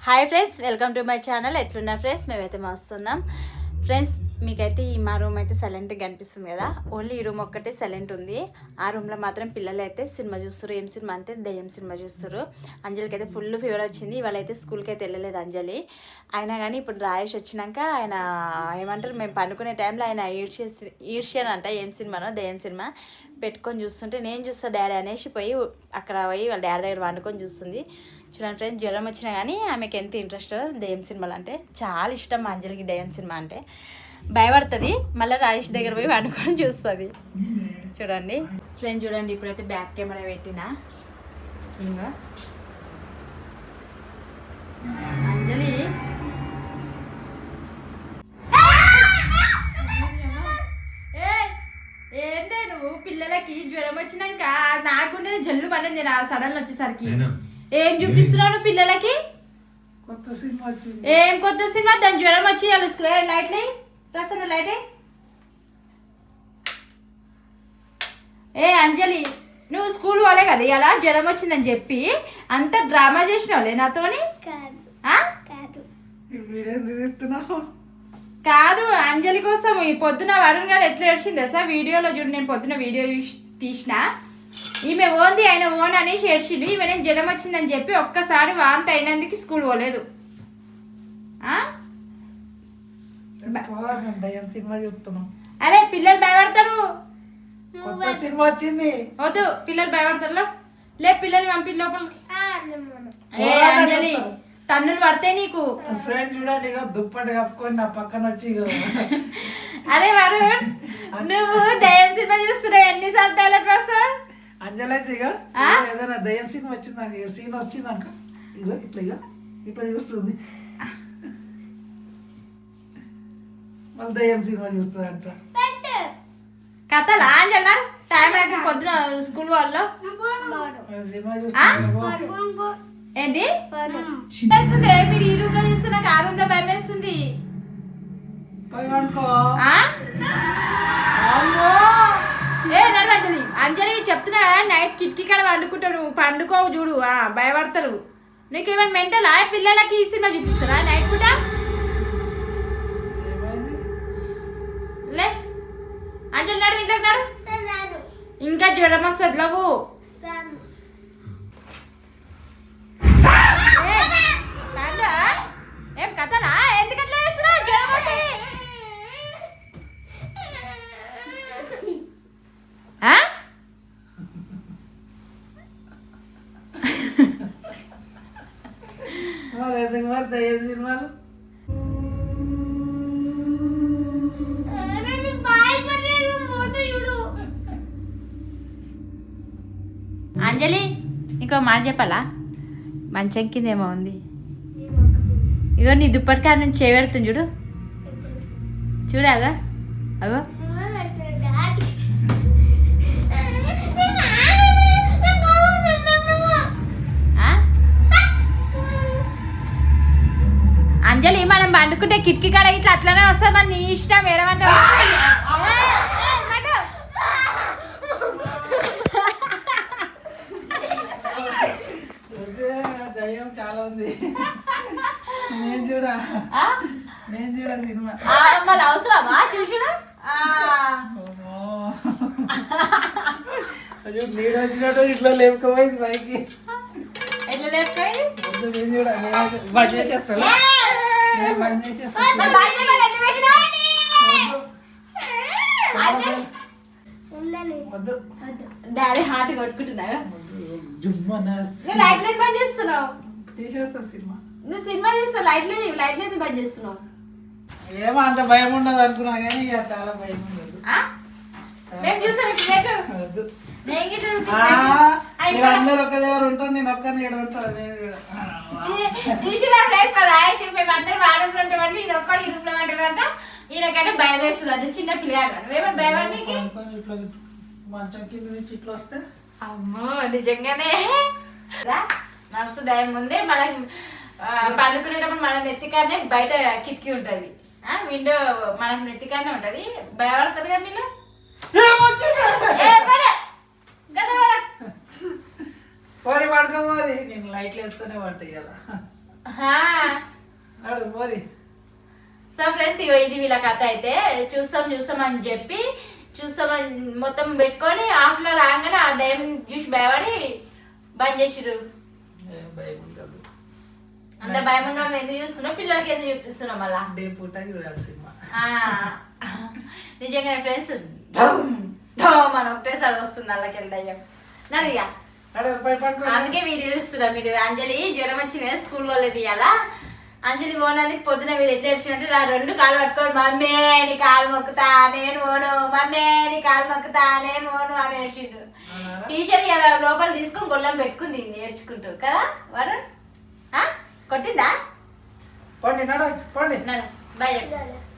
Hi friends, welcome to my channel. ఎట్లున్నారు friends? మేమైతే వస్తున్నాం ఫ్రెండ్స్. మీకైతే మా రూమ్ అయితే సైలెంట్గా కనిపిస్తుంది కదా. ఓన్లీ ఈ రూమ్ ఒక్కటే సైలెంట్ ఉంది. ఆ రూమ్లో మాత్రం పిల్లలు అయితే సినిమా చూస్తారు. ఏం సినిమా అంటే దయ్యం సినిమా చూస్తారు. అంజలికి అయితే ఫుల్ ఫీవర్ వచ్చింది. వాళ్ళైతే స్కూల్కి అయితే వెళ్ళలేదు అంజలి. అయినా కానీ ఇప్పుడు రాయేష్ వచ్చినాక ఆయన ఏమంటారు, మేము పండుకునే టైంలో ఆయన ఈడ్చానంట. ఏం సినిమానో దయ్యం సినిమా పెట్టుకొని చూస్తుంటే నేను చూస్తా డాడీ అనేసి పోయి అక్కడ పోయి వాళ్ళ డాడీ దగ్గర వండుకొని చూస్తుంది. చూడండి ఫ్రెండ్స్, జ్వరం వచ్చినా కానీ ఆమెకి ఎంత ఇంట్రెస్ట్ దయ్యం సినిమాలు అంటే. చాలా ఇష్టం మా అంజలికి దయ్యం సినిమా అంటే. భయపడుతుంది, మళ్ళీ రాజేష్ దగ్గర పోయి వండుకొని చూస్తుంది. చూడండి ఫ్రెండ్స్, చూడండి ఇప్పుడైతే బ్యాక్ కెమెరా పెట్టినా. ఇంకా అంజలి ఏంటే నువ్వు పిల్లలకి జ్వరం వచ్చినాక నాకుంటే జల్లు పడింది నా సడన్ వచ్చేసరికి. ఏం చూపిస్తున్నావు పిల్లలకి? కొత్త సినిమా వచ్చింది. ఏం కొత్త సినిమా? దాని జ్వరం వచ్చి లైట్లే ప్రసన్న లైటే. ఏ అంజలి, నువ్వు స్కూల్ పోలే కదా ఇలా జ్వరం వచ్చిందని చెప్పి అంత డ్రామా చేసినావులే నాతోని. కాదు, అంజలి కోసం ఈ పొద్దున వరుణ్ గారు ఎట్లా ఏడ్చింది సార్ వీడియోలో చూడు. నేను పొద్దున వీడియో తీసిన. ఈమె ఓంది ఆయన ఓన్ అనేసి ఏడ్చిండు. ఈమె నేను జ్వరం వచ్చిందని చెప్పి ఒక్కసారి వాంతి అయినందుకు స్కూల్ పోలేదు. సినిమా చూస్తున్నాం. అరే పిల్లలు భయపడతాడు. కొత్త సినిమా వచ్చింది. వద్దు, పిల్లలు భయపడతారు. లే పిల్లల్ని పంపి లోపలికి. ఏ అంజలి, తన్నులు పడితే నీకు. ఫ్రెండ్ చూడండి, ఇక దుప్పటి కప్పుకొని నా పక్కన వచ్చి. అరే వరుణ్, నువ్వు దయ్యం సినిమా చూస్తున్నావు ఎన్నిసార్లు టైలెట్ వస్తావు? అంజలి అయితే ఇక ఏదైనా దయ్యం సినిమా వచ్చిందాక సీన్ వచ్చిందాక ఇగో ఇట్లా ఇట్లా చూస్తుంది. మళ్ళీ దయ్యం సినిమా చూస్తుందంట. కథలా అంజలి? టైం అయితే పొద్దున స్కూల్ వాళ్ళు సినిమా చూస్తుంది. ఏంటి మీరు ఈ రూమ్ లో చూస్తే నాకు ఆ రూమ్ లో భయం వేస్తుంది. ఏ నడు అంజలి, అంజలి చెప్తున్నా నైట్ కిటికీ కాడ వండుకుంటావు, పండుకోవు చూడు. భయపడతారు. నీకేమైనా మెంటల్? పిల్లలకి ఈ సినిమా చూపిస్తారా నైట్ పూట? లే అంజలి నాడు, ఇంట్లోకి నాడు. ఇంకా జ్వరం వస్తుంది లవ్వు. ఏం కథనా? ఎందుకట్లా చేస్తున్నావు? జ్వరం వస్తుంది. మరి దయ్యం సినిమాలు అంజలి, ఇంకో మాట చెప్పాలా? మంచం కింద ఏమో ఉంది. ఇగో నీ దుప్పటి కాడ నుంచి చేపెడుతుంది చూడు. చూడాగా అగో. అంజలి, మనం పండుకుంటే కిటికీ కాడ ఇట్లా అట్లనే వస్తుంది. మరి నీ ఇష్టం ఏడమంటావు. దయ్యం చాలా ఉంది. నేను చూడ సినిమా మళ్ళీ అవసరమా చూసుడు? నీడు వచ్చినట్టు ఇట్లా లేపుకోపోయింది పైకి. ఎట్లా లేకపోయింది? నేను చూడ బంద్ చేసేస్తాను. బంద్ చేసేస్తాను. డాడీ హార్ట్ కొట్టుకుంటున్నావు. లైట్ బంద్ చేస్తున్నావు. తీసేస్తా సినిమా. నువ్వు సినిమా చూస్తావు, లైట్ బంద్ చేస్తున్నావు. ఏమో అంత భయం ఉండదు అనుకున్నా కానీ ఇక చాలా భయం ఉండదు. మేము చూసాం అందరు ఒక దగ్గర ఉంటాను, నేను ఒక్కరిని ఇక్కడ ఉంటాను. చూసినా ఫ్రెండ్స్, మా రాయేష్ మేమందరం ఆ రూమ్ లో ఉంటామంటే ఈయన ఒక్కడు ఈ రూమ్ లో ఉంటాడంట. ఈయనకంటే భయం వేస్తుంది. చిన్న పిల్లగాడు నువ్వేమో భయపడికి. మంచం కింద నుంచి ఇట్లా వస్తే అమ్మో నిజంగానే మస్తు భయం ఉంది. మనకి పండుకునేటప్పుడు మన నెత్తికాడనే బయట కిటికీ ఉంటుంది, విండో మనకు నెత్తికాడనే ఉంటుంది. భయపడతారు కదా వీళ్ళు. మరి పడుకో మరి నేను లైట్లు వేసుకునే పట్టు ఇవాళ. ఆడు పోరి సో ఫ్రెండ్స్ ఇగో ఇది వీళ్ళ కథ అయితే చూస్తాం అని చెప్పి చూస్తామని మొత్తం పెట్టుకొని ఆఫ్లో రాగానే ఆ దయ్యం చూసి భయపడి బంద్ చేసిర్రు. ఏం భయం ఉండదు. అంత భయం ఉన్న వాళ్ళు ఎందుకు చూస్తున్నాం, పిల్లలకి ఎందుకు చూపిస్తున్నాం అలా. డే పూట చూడాలి సినిమా. నిజంగానే ఫ్రెండ్స్ మన ఒకటేసారి వస్తుంది వాళ్ళకి దయ్యం నడిగా. అందుకే వీడియో చూస్తున్నా. మీరు అంజలి జ్వరం వచ్చింది కదా స్కూల్ వాళ్ళది అలా అంజలి పోవడానికి పొద్దున వీడు ఎట్లా ఏడ్చినట్టు నా 2 కాళ్ళు పట్టుకోడు, మమ్మీ నీ కాలు మొక్కుతా నేను పోను, మమ్మీ నీ కాలు మొక్కుతా నేను పోను అని ఏడ్చిండు. టీషర్ట్ ఇలా లోపల తీసుకొని గొల్లం పెట్టుకుంది ఏడ్చుకుంటూ కదా. వాడు కొట్టిందా? పండి నడు పండి నన్ను బాయ్.